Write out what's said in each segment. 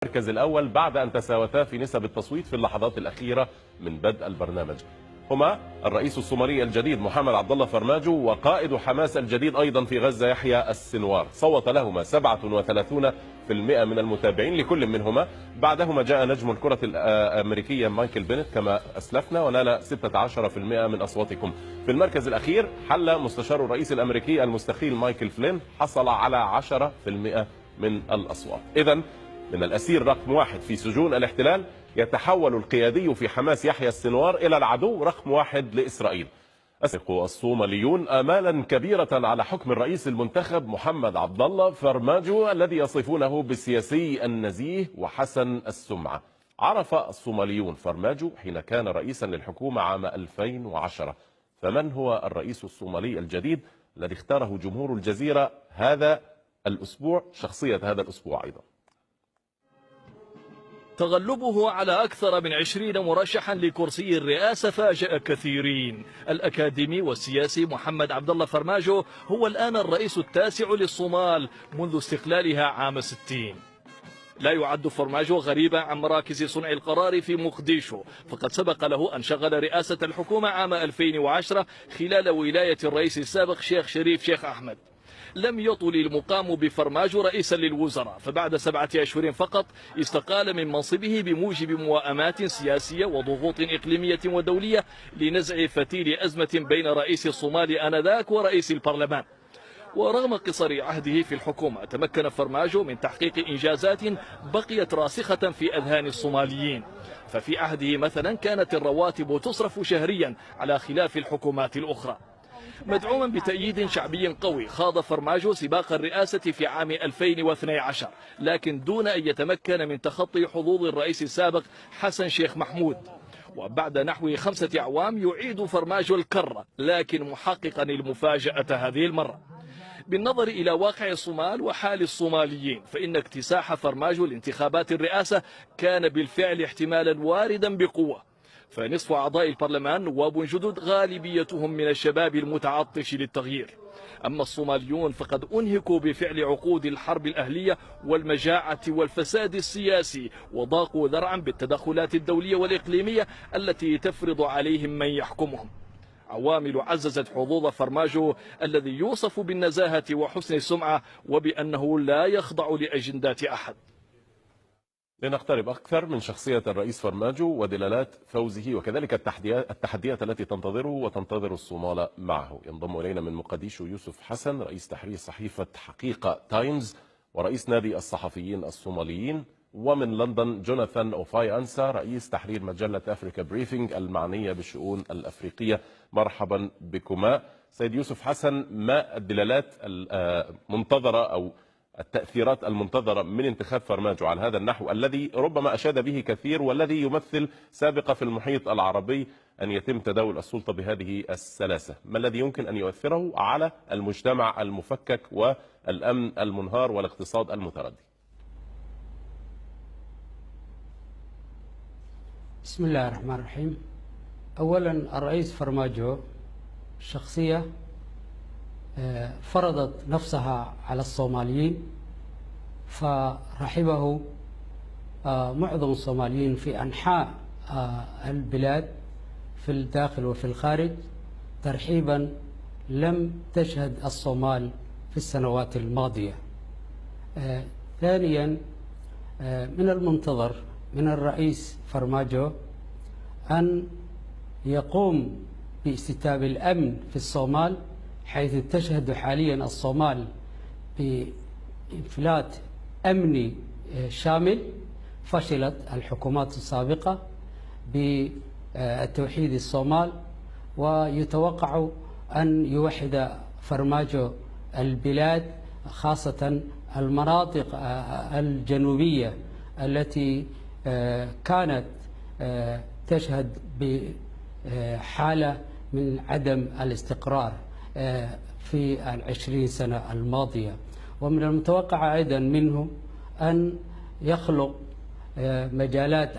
المركز الأول بعد أن تساوتا في نسب التصويت في اللحظات الأخيرة من بدء البرنامج. هما الرئيس الصومالي الجديد محمد عبد الله فرماجو وقائد حماس الجديد أيضا في غزة يحيى السنوار. صوت لهما 37% من المتابعين لكل منهما. بعدهما جاء نجم الكرة الأمريكية مايكل بينت كما أسلفنا ونال 16% من أصواتكم. في المركز الأخير حل مستشار الرئيس الأمريكي المستخيل مايكل فلين، حصل على 10% من الأصوات. إذن من الأسير رقم 1 في سجون الاحتلال يتحول القيادي في حماس يحيى السنوار إلى العدو رقم 1 لإسرائيل. أسق الصوماليون آمالا كبيرة على حكم الرئيس المنتخب محمد عبد الله فرماجو الذي يصفونه بالسياسي النزيه وحسن السمعة. عرف الصوماليون فرماجو حين كان رئيسا للحكومة عام 2010. فمن هو الرئيس الصومالي الجديد الذي اختاره جمهور الجزيرة هذا الأسبوع؟ شخصية هذا الأسبوع أيضا تغلبه على أكثر من 20 مرشحا لكرسي الرئاسة فاجأ كثيرين. الأكاديمي والسياسي محمد عبد الله فرماجو هو الآن الرئيس التاسع للصومال منذ استقلالها عام 60. لا يعد فرماجو غريبا عن مراكز صنع القرار في مقديشو، فقد سبق له أن شغل رئاسة الحكومة عام 2010 خلال ولاية الرئيس السابق شيخ شريف شيخ أحمد. لم يطل المقام بفرماجو رئيسا للوزراء، فبعد 7 أشهر فقط استقال من منصبه بموجب موائمات سياسية وضغوط إقليمية ودولية لنزع فتيل أزمة بين رئيس الصومال آنذاك ورئيس البرلمان. ورغم قصر عهده في الحكومة تمكن فرماجو من تحقيق إنجازات بقيت راسخة في أذهان الصوماليين. ففي عهده مثلا كانت الرواتب تصرف شهريا على خلاف الحكومات الأخرى. مدعوما بتأييد شعبي قوي خاض فرماجو سباق الرئاسة في عام 2012، لكن دون أن يتمكن من تخطي حظوظ الرئيس السابق حسن شيخ محمود. وبعد نحو 5 أعوام يعيد فرماجو الكرة، لكن محققا المفاجأة هذه المرة. بالنظر إلى واقع الصومال وحال الصوماليين، فإن اكتساح فرماجو لانتخابات الرئاسة كان بالفعل احتمالا واردا بقوة. فنصف أعضاء البرلمان نواب جدد غالبيتهم من الشباب المتعطش للتغيير. أما الصوماليون فقد أنهكوا بفعل عقود الحرب الأهلية والمجاعة والفساد السياسي، وضاقوا ذرعا بالتدخلات الدولية والإقليمية التي تفرض عليهم من يحكمهم. عوامل عززت حظوظ فرماجو الذي يوصف بالنزاهة وحسن السمعة وبأنه لا يخضع لأجندات أحد. لنقترب أكثر من شخصية الرئيس فرماجو ودلالات فوزه وكذلك التحديات التي تنتظره وتنتظر الصومال معه. ينضم إلينا من مقديشو يوسف حسن رئيس تحرير صحيفة حقيقة تايمز ورئيس نادي الصحفيين الصوماليين، ومن لندن جوناثان أوفاي أنسا رئيس تحرير مجلة أفريكا بريفينج المعنية بالشؤون الأفريقية. مرحبا بكما. سيد يوسف حسن، ما الدلالات المنتظرة أو التأثيرات المنتظرة من انتخاب فرماجو على هذا النحو الذي ربما أشاد به كثير والذي يمثل سابقة في المحيط العربي أن يتم تداول السلطة بهذه السلاسة؟ ما الذي يمكن أن يؤثره على المجتمع المفكك والأمن المنهار والاقتصاد المتردي؟ بسم الله الرحمن الرحيم. أولا الرئيس فرماجو شخصية فرضت نفسها على الصوماليين، فرحبه معظم الصوماليين في أنحاء البلاد في الداخل وفي الخارج ترحيبا لم تشهد الصومال في السنوات الماضية. ثانيا من المنتظر من الرئيس فرماجو أن يقوم باستتاب الأمن في الصومال، حيث تشهد حاليا الصومال بإنفلات أمني شامل. فشلت الحكومات السابقة بتوحيد الصومال، ويتوقع أن يوحد فرماجو البلاد، خاصة المناطق الجنوبية التي كانت تشهد بحالة من عدم الاستقرار في 20 سنة الماضية. ومن المتوقع أيضا منه أن يخلق مجالات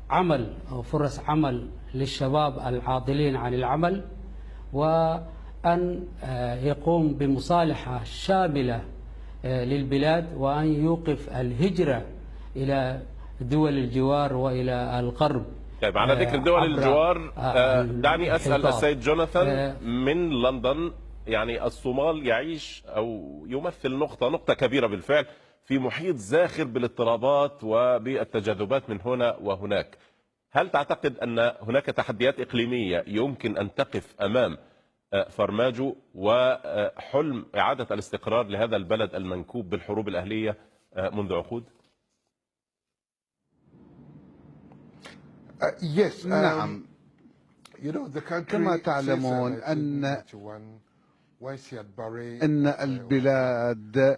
عمل أو فرص عمل للشباب العاطلين عن العمل، وأن يقوم بمصالحة شاملة للبلاد، وأن يوقف الهجرة إلى دول الجوار وإلى الغرب. طيب على ذكر دول الجوار دعني أسأل السيد جوناثان من لندن. يعني الصومال يعيش أو يمثل نقطة كبيرة بالفعل في محيط زاخر بالاضطرابات وبالتجاذبات من هنا وهناك. هل تعتقد أن هناك تحديات إقليمية يمكن أن تقف أمام فرماجو وحلم إعادة الاستقرار لهذا البلد المنكوب بالحروب الأهلية منذ عقود؟ نعم، كما تعلمون أن البلاد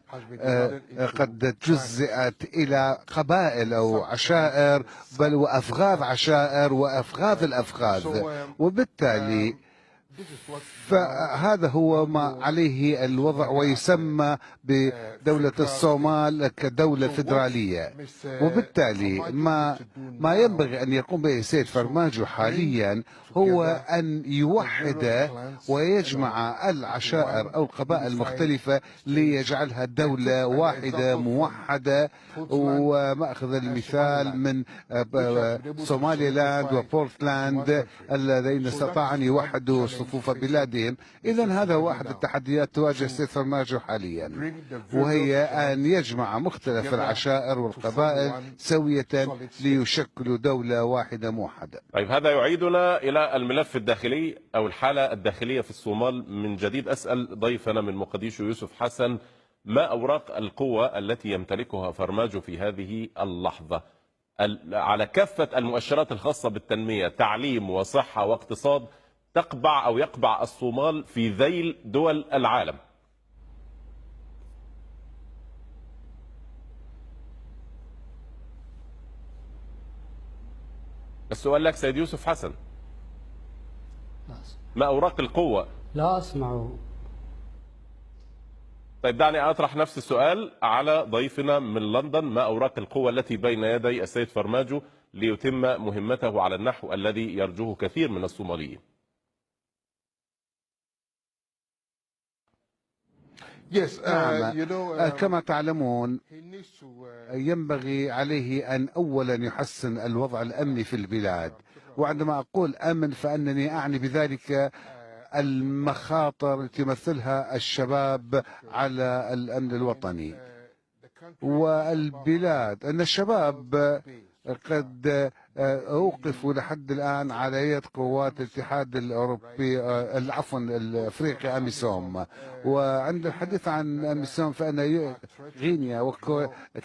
قد جزئت إلى قبائل أو عشائر، بل وأفغاذ عشائر وأفغاذ الأفغاذ، وبالتالي فهذا هو ما عليه الوضع، ويسمى بدولة الصومال كدولة فيدرالية. وبالتالي ما ينبغي أن يقوم به السيد فرماجو حاليا هو أن يوحد ويجمع العشائر أو القبائل المختلفة ليجعلها دولة واحدة موحدة. ومأخذ المثال من صومالي لاند وبورتلاند الذين استطاعوا أن يوحدوا صفوف بلادهم. إذن هذا واحد التحديات تواجه السيد فرماجو حاليا، وهي أن يجمع مختلف العشائر والقبائل سوية ليشكلوا دولة واحدة موحدة. طيب هذا يعيدنا إلى الملف الداخلي أو الحالة الداخلية في الصومال من جديد. أسأل ضيفنا من مقديشو يوسف حسن، ما أوراق القوة التي يمتلكها فرماجو في هذه اللحظة على كافة المؤشرات الخاصة بالتنمية، تعليم وصحة واقتصاد، تقبع أو يقبع الصومال في ذيل دول العالم؟ السؤال لك سيد يوسف حسن. ما أوراق القوة؟ لا أسمع. طيب دعني أطرح نفس السؤال على ضيفنا من لندن، ما أوراق القوة التي بين يدي السيد فرماجو ليتم مهمته على النحو الذي يرجوه كثير من الصوماليين؟ كما تعلمون ينبغي عليه أن أولا يحسن الوضع الأمني في البلاد، وعندما أقول أمن فأنني أعني بذلك المخاطر التي يمثلها الشباب على الأمن الوطني والبلاد. أن الشباب قد أوقفوا لحد الآن على يد قوات الاتحاد الأوروبي عفوا الأفريقي أميسوم. وعند الحديث عن أميسوم فإن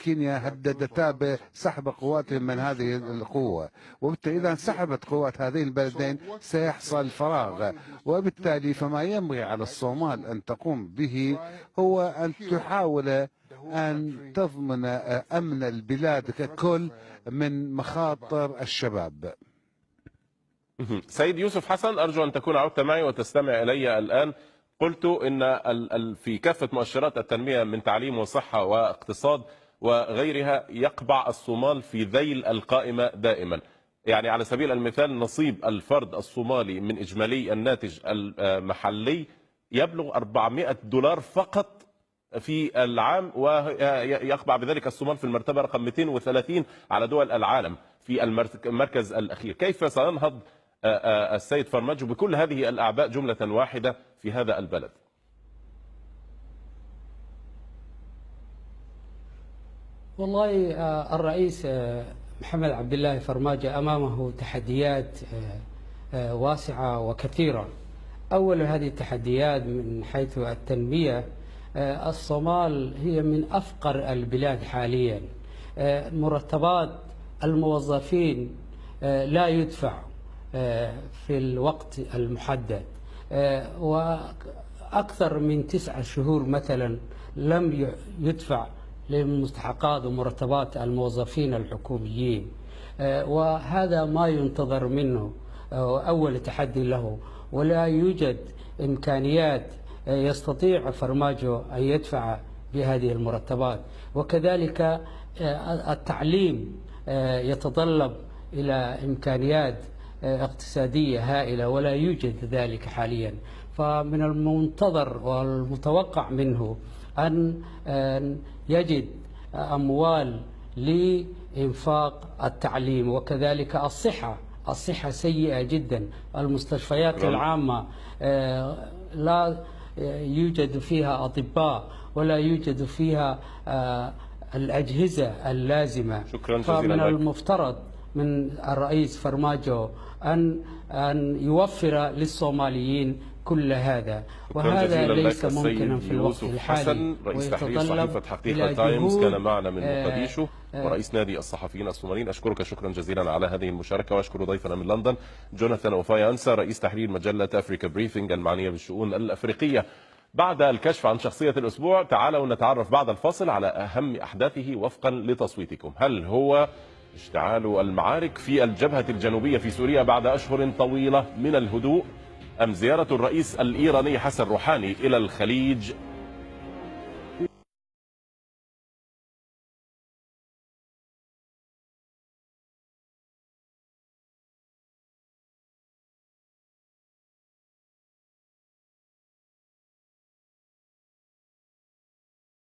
كينيا هددتا بسحب قواتهم من هذه القوة، وبالتالي إذا انسحبت قوات هذين البلدين سيحصل فراغ. وبالتالي فما ينبغي على الصومال أن تقوم به هو أن تحاول أن تضمن أمن البلاد ككل من مخاطر الشباب. سيد يوسف حسن، أرجو أن تكون عدت معي وتستمع إلي الآن. قلت إن في كافة مؤشرات التنمية من تعليم وصحة واقتصاد وغيرها يقبع الصومال في ذيل القائمة دائما. يعني على سبيل المثال نصيب الفرد الصومالي من إجمالي الناتج المحلي يبلغ $400 فقط في العام، ويقبع بذلك الصومال في المرتبة رقم 230 على دول العالم في المركز الأخير. كيف سينهض السيد فرماجو بكل هذه الأعباء جملة واحدة في هذا البلد؟ والله الرئيس محمد عبد الله فرماجو أمامه تحديات واسعة وكثيرة. أول هذه التحديات من حيث التنمية، الصومال هي من أفقر البلاد حاليا. مرتبات الموظفين لا يدفع في الوقت المحدد، وأكثر من 9 شهور مثلا لم يدفع لمستحقات ومرتبات الموظفين الحكوميين، وهذا ما ينتظر منه أول تحدي له. ولا يوجد إمكانيات يستطيع فرماجو أن يدفع بهذه المرتبات. وكذلك التعليم يتطلب إلى إمكانيات اقتصادية هائلة، ولا يوجد ذلك حاليا. فمن المنتظر والمتوقع منه أن يجد أموال إنفاق التعليم، وكذلك الصحة سيئة جدا. المستشفيات العامة لا يوجد فيها أطباء ولا يوجد فيها الأجهزة اللازمة. شكرا جزيلا فمن لك. المفترض من الرئيس فرماجو أن يوفر للصوماليين كل هذا، وهذا ليس ممكنا في الوقت الحالي. حسن رئيس تحرير صحيفة حقيقة تايمز كان معنا من مقديشو، ورئيس نادي الصحفيين الصوماليين. أشكرك شكرا جزيلا على هذه المشاركة، وأشكر ضيفنا من لندن جوناثان أوفاي أنسا رئيس تحرير مجلة أفريكا بريفنج المعنية بالشؤون الأفريقية. بعد الكشف عن شخصية الأسبوع تعالوا نتعرف بعد الفاصل على أهم أحداثه وفقا لتصويتكم. هل هو اشتعال المعارك في الجبهة الجنوبية في سوريا بعد أشهر طويلة من الهدوء، أم زيارة الرئيس الإيراني حسن روحاني إلى الخليج